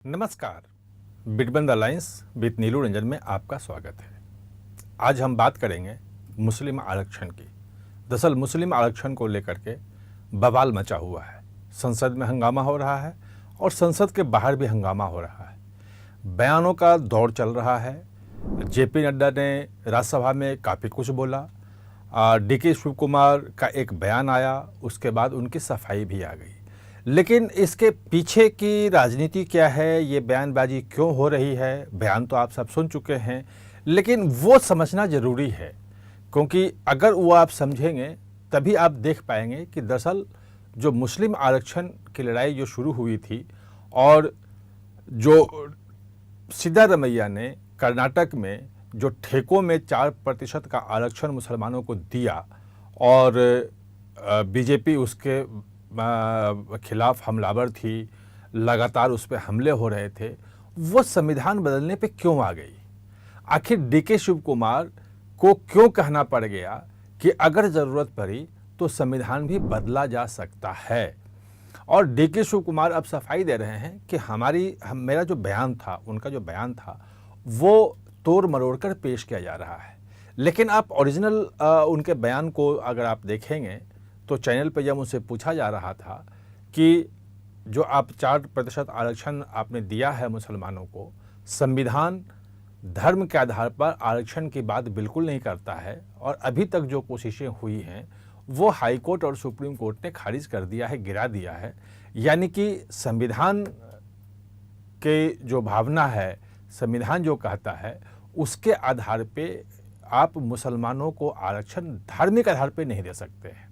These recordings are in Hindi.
नमस्कार। बिटबंद अलायंस विद नीलू रंजन में आपका स्वागत है। आज हम बात करेंगे मुस्लिम आरक्षण की। दरअसल मुस्लिम आरक्षण को लेकर के बवाल मचा हुआ है। संसद में हंगामा हो रहा है और संसद के बाहर भी हंगामा हो रहा है। बयानों का दौर चल रहा है। जेपी नड्डा ने राज्यसभा में काफ़ी कुछ बोला। डीके शिव कुमार का एक बयान आया, उसके बाद उनकी सफाई भी आ गई। लेकिन इसके पीछे की राजनीति क्या है, ये बयानबाजी क्यों हो रही है, बयान तो आप सब सुन चुके हैं, लेकिन वो समझना ज़रूरी है, क्योंकि अगर वो आप समझेंगे तभी आप देख पाएंगे कि दरअसल जो मुस्लिम आरक्षण की लड़ाई जो शुरू हुई थी और जो सिद्धारमैया ने कर्नाटक में जो ठेकों में 4% का आरक्षण मुसलमानों को दिया और बीजेपी उसके खिलाफ हमलावर थी, लगातार उस पर हमले हो रहे थे, वो संविधान बदलने पे क्यों आ गई? आखिर डीके शिव कुमार को क्यों कहना पड़ गया कि अगर ज़रूरत पड़ी तो संविधान भी बदला जा सकता है? और डीके शिव कुमार अब सफाई दे रहे हैं कि मेरा जो बयान था, उनका जो बयान था, वो तोड़ मरोड़ कर पेश किया जा रहा है। लेकिन आप ओरिजिनल उनके बयान को अगर आप देखेंगे तो चैनल पर जब उनसे पूछा जा रहा था कि जो आप 4% आरक्षण आपने दिया है मुसलमानों को, संविधान धर्म के आधार पर आरक्षण की बात बिल्कुल नहीं करता है और अभी तक जो कोशिशें हुई हैं वो हाई कोर्ट और सुप्रीम कोर्ट ने खारिज कर दिया है, गिरा दिया है। यानी कि संविधान के जो भावना है, संविधान जो कहता है, उसके आधार पे आप मुसलमानों को आरक्षण धार्मिक आधार पे नहीं दे सकते हैं।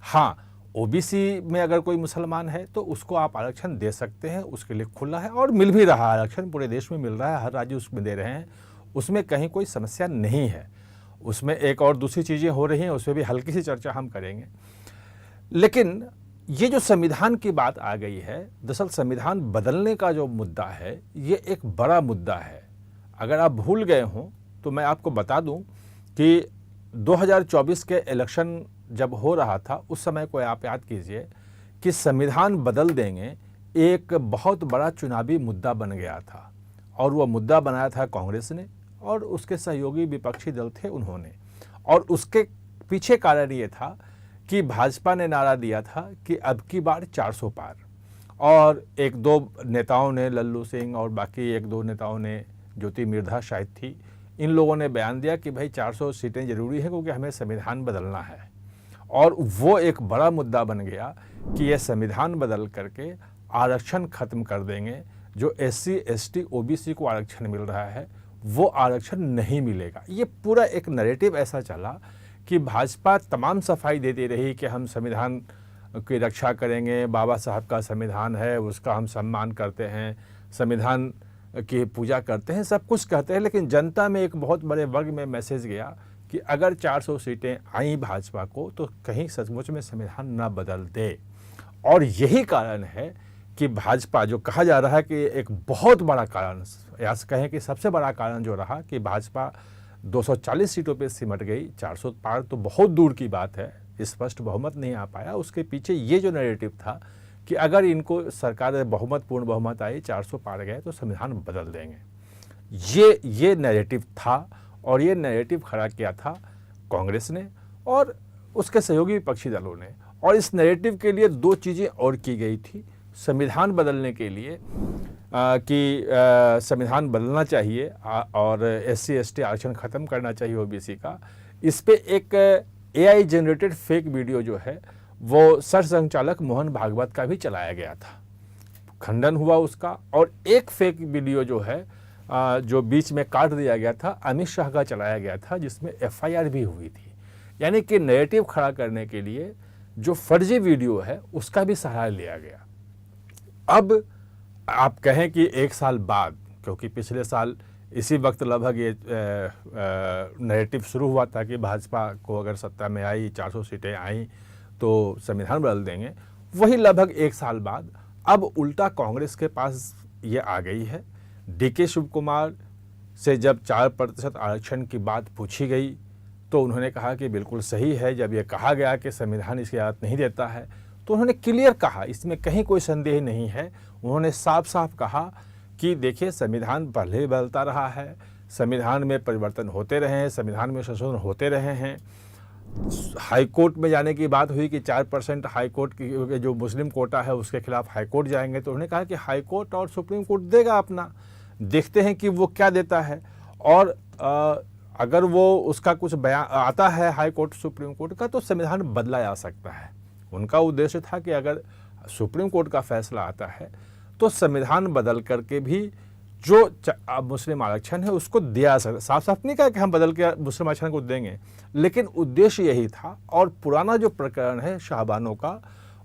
हाँ, ओबीसी में अगर कोई मुसलमान है तो उसको आप आरक्षण दे सकते हैं, उसके लिए खुला है और मिल भी रहा है। आरक्षण पूरे देश में मिल रहा है, हर राज्य उसमें दे रहे हैं, उसमें कहीं कोई समस्या नहीं है। उसमें एक और दूसरी चीज़ें हो रही हैं, उसमें भी हल्की सी चर्चा हम करेंगे। लेकिन ये जो संविधान की बात आ गई है, दरअसल संविधान बदलने का जो मुद्दा है, ये एक बड़ा मुद्दा है। अगर आप भूल गए हों तो मैं आपको बता दूं कि 2024 के इलेक्शन जब हो रहा था, उस समय को आप याद कीजिए कि संविधान बदल देंगे एक बहुत बड़ा चुनावी मुद्दा बन गया था और वह मुद्दा बनाया था कांग्रेस ने और उसके सहयोगी विपक्षी दल थे उन्होंने। और उसके पीछे कारण ये था कि भाजपा ने नारा दिया था कि अब की बार 400 पार, और एक दो नेताओं ने, लल्लू सिंह और बाकी एक दो नेताओं ने, ज्योति मिर्धा शायद थी, इन लोगों ने बयान दिया कि भाई 400 सीटें ज़रूरी है क्योंकि हमें संविधान बदलना है। और वो एक बड़ा मुद्दा बन गया कि यह संविधान बदल करके आरक्षण खत्म कर देंगे। जो एससी, एसटी, ओबीसी को आरक्षण मिल रहा है वो आरक्षण नहीं मिलेगा। ये पूरा एक नैरेटिव ऐसा चला कि भाजपा तमाम सफाई देती रही कि हम संविधान की रक्षा करेंगे, बाबा साहब का संविधान है, उसका हम सम्मान करते हैं, संविधान की पूजा करते हैं, सब कुछ कहते हैं। लेकिन जनता में एक बहुत बड़े वर्ग में मैसेज गया कि अगर 400 सीटें आई भाजपा को तो कहीं सचमुच में संविधान न बदल दे। और यही कारण है कि भाजपा, जो कहा जा रहा है कि एक बहुत बड़ा कारण, या कहें कि सबसे बड़ा कारण जो रहा कि भाजपा 240 सीटों पे सिमट गई, 400 पार तो बहुत दूर की बात है, स्पष्ट बहुमत नहीं आ पाया। उसके पीछे ये जो नैरेटिव था कि अगर इनको सरकार बहुमत, पूर्ण बहुमत आई, 400 पार गए तो संविधान बदल देंगे। ये नैरेटिव था और ये नैरेटिव खड़ा किया था कांग्रेस ने और उसके सहयोगी विपक्षी दलों ने। और इस नैरेटिव के लिए दो चीज़ें और की गई थी संविधान बदलने के लिए कि संविधान बदलना चाहिए और एससी, एसटी आरक्षण ख़त्म करना चाहिए ओबीसी का। इस पे एक एआई जनरेटेड फेक वीडियो जो है वो सर संचालक मोहन भागवत का भी चलाया गया था, खंडन हुआ उसका। और एक फेक वीडियो जो है जो बीच में काट दिया गया था, अमित शाह का चलाया गया था, जिसमें एफआईआर भी हुई थी। यानी कि नैरेटिव खड़ा करने के लिए जो फर्जी वीडियो है उसका भी सहारा लिया गया। अब आप कहें कि एक साल बाद, क्योंकि पिछले साल इसी वक्त लगभग ये नैरेटिव शुरू हुआ था कि भाजपा को अगर सत्ता में आई, 400 सीटें आई तो संविधान बदल देंगे, वही लगभग एक साल बाद अब उल्टा कांग्रेस के पास ये आ गई है। डीके शिव कुमार से जब 4% आरक्षण की बात पूछी गई तो उन्होंने कहा कि बिल्कुल सही है। जब ये कहा गया कि संविधान इसकी इजाज़त नहीं देता है तो उन्होंने क्लियर कहा, इसमें कहीं कोई संदेह नहीं है, उन्होंने साफ साफ कहा कि देखिए संविधान पहले ही बदलता रहा है, संविधान में परिवर्तन होते रहे हैं, संविधान में संशोधन होते रहे हैं। हाई कोर्ट में जाने की बात हुई कि 4% हाई कोर्ट की जो मुस्लिम कोटा है उसके खिलाफ हाई कोर्ट जाएंगे, तो उन्होंने कहा कि हाई कोर्ट और सुप्रीम कोर्ट देगा अपना, देखते हैं कि वो क्या देता है। और अगर वो उसका कुछ बयान आता है हाई कोर्ट सुप्रीम कोर्ट का, तो संविधान बदला जा सकता है। उनका उद्देश्य था कि अगर सुप्रीम कोर्ट का फैसला आता है तो संविधान बदल करके भी जो मुस्लिम आरक्षण है उसको दिया सकता। साफ साफ नहीं कहा कि हम बदल के मुस्लिम आरक्षण को देंगे, लेकिन उद्देश्य यही था। और पुराना जो प्रकरण है शाहबानो का,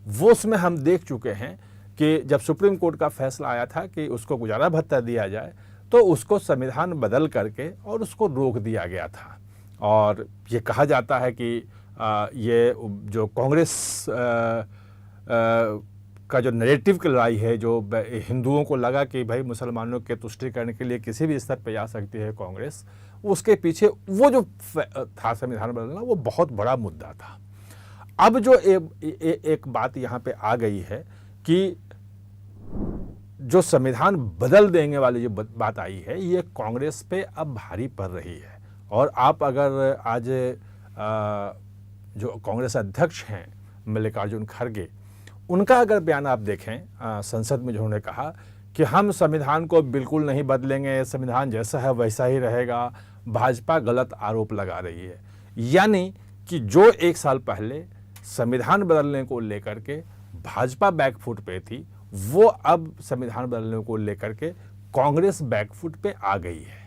वो उसमें हम देख चुके हैं कि जब सुप्रीम कोर्ट का फैसला आया था कि उसको गुजारा भत्ता दिया जाए, तो उसको संविधान बदल करके और उसको रोक दिया गया था। और ये कहा जाता है कि ये जो कांग्रेस का जो नैरेटिव की लड़ाई है, जो हिंदुओं को लगा कि भाई मुसलमानों के तुष्टीकरण के लिए किसी भी स्तर पर जा सकती है कांग्रेस, उसके पीछे वो जो था संविधान बदलना, वो बहुत बड़ा मुद्दा था। अब जो एक बात यहाँ पे आ गई है कि जो संविधान बदल देने वाली जो बात आई है, ये कांग्रेस पे अब भारी पड़ रही है। और आप अगर आज जो कांग्रेस अध्यक्ष हैं मल्लिकार्जुन खड़गे, उनका अगर बयान आप देखें संसद में, जो उन्होंने कहा कि हम संविधान को बिल्कुल नहीं बदलेंगे, संविधान जैसा है वैसा ही रहेगा, भाजपा गलत आरोप लगा रही है। यानी कि जो 1 साल पहले संविधान बदलने को लेकर के भाजपा बैकफुट पे थी, वो अब संविधान बदलने को लेकर के कांग्रेस बैकफुट पे आ गई है।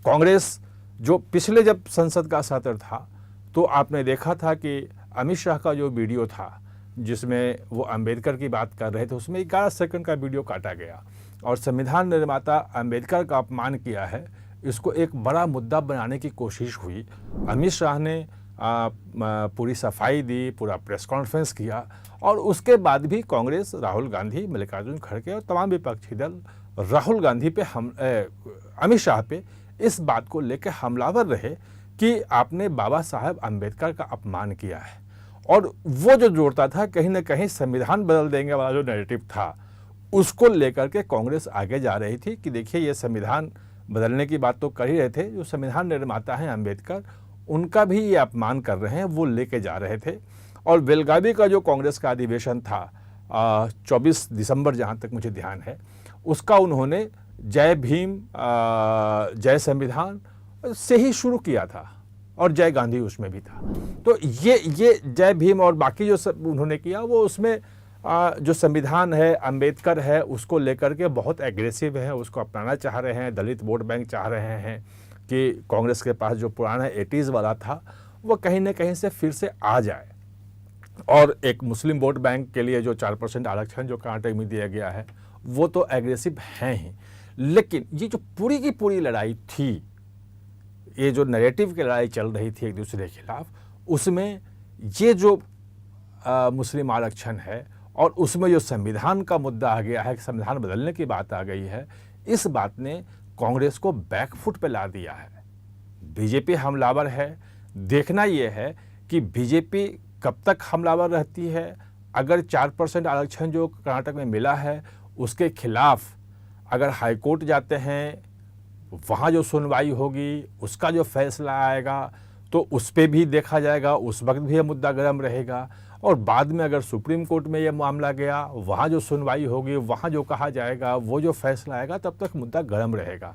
कांग्रेस जो पिछले जब संसद का सत्र था, तो आपने देखा था कि अमित शाह का जो वीडियो था जिसमें वो अंबेडकर की बात कर रहे थे, उसमें 11 सेकंड का वीडियो काटा गया और संविधान निर्माता अंबेडकर का अपमान किया है, इसको एक बड़ा मुद्दा बनाने की कोशिश हुई। अमित शाह ने पूरी सफाई दी, पूरा प्रेस कॉन्फ्रेंस किया, और उसके बाद भी कांग्रेस, राहुल गांधी, मल्लिकार्जुन खड़गे और तमाम विपक्षी दल राहुल गांधी पे अमित शाह पे इस बात को लेकर हमलावर रहे कि आपने बाबा साहब अंबेडकर का अपमान किया है। और वो जो जोड़ता था कहीं ना कहीं संविधान बदल देंगे वाला जो नैरेटिव था, उसको लेकर के कांग्रेस आगे जा रही थी कि देखिए ये संविधान बदलने की बात तो कर ही रहे थे, जो संविधान निर्माता हैं अंबेडकर, उनका भी ये अपमान कर रहे हैं, वो लेके जा रहे थे। और बेलगावी का जो कांग्रेस का अधिवेशन था 24 दिसंबर, जहाँ तक मुझे ध्यान है, उसका उन्होंने जय भीम जय संविधान से ही शुरू किया था, और जय गांधी उसमें भी था। तो ये जय भीम और बाकी जो सब उन्होंने किया, वो उसमें जो संविधान है, अंबेडकर है, उसको लेकर के बहुत एग्रेसिव है, उसको अपनाना चाह रहे हैं। दलित वोट बैंक चाह रहे हैं कि कांग्रेस के पास जो पुराना 80s वाला था वो कहीं ना कहीं से फिर से आ जाए। और एक मुस्लिम वोट बैंक के लिए जो 4% आरक्षण जो कर्नाटक में दिया गया है, वो तो एग्रेसिव हैं ही। लेकिन ये जो पूरी की पूरी लड़ाई थी, ये जो नैरेटिव की लड़ाई चल रही थी एक दूसरे के खिलाफ, उसमें ये जो मुस्लिम आरक्षण है और उसमें जो संविधान का मुद्दा आ गया है, संविधान बदलने की बात आ गई है, इस बात ने कांग्रेस को बैकफुट पे ला दिया है। बीजेपी हमलावर है। देखना ये है कि बीजेपी कब तक हमलावर रहती है। अगर 4% आरक्षण जो कर्नाटक में मिला है उसके खिलाफ अगर हाई कोर्ट जाते हैं, वहाँ जो सुनवाई होगी, उसका जो फैसला आएगा, तो उस पर भी देखा जाएगा, उस वक्त भी यह मुद्दा गर्म रहेगा। और बाद में अगर सुप्रीम कोर्ट में यह मामला गया, वहाँ जो सुनवाई होगी, वहाँ जो कहा जाएगा, वो जो फैसला आएगा, तब तक मुद्दा गर्म रहेगा।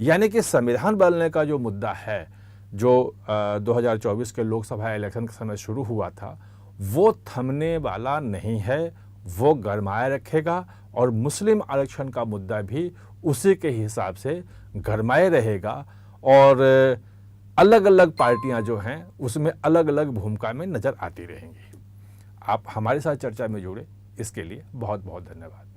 यानी कि संविधान बदलने का जो मुद्दा है, जो 2024 के लोकसभा इलेक्शन के समय शुरू हुआ था, वो थमने वाला नहीं है, वो गरमाए रखेगा। और मुस्लिम आरक्षण का मुद्दा भी उसी के हिसाब से गरमाए रहेगा। और अलग अलग पार्टियां जो हैं उसमें अलग अलग भूमिका में नज़र आती रहेंगी। आप हमारे साथ चर्चा में जुड़े, इसके लिए बहुत बहुत धन्यवाद।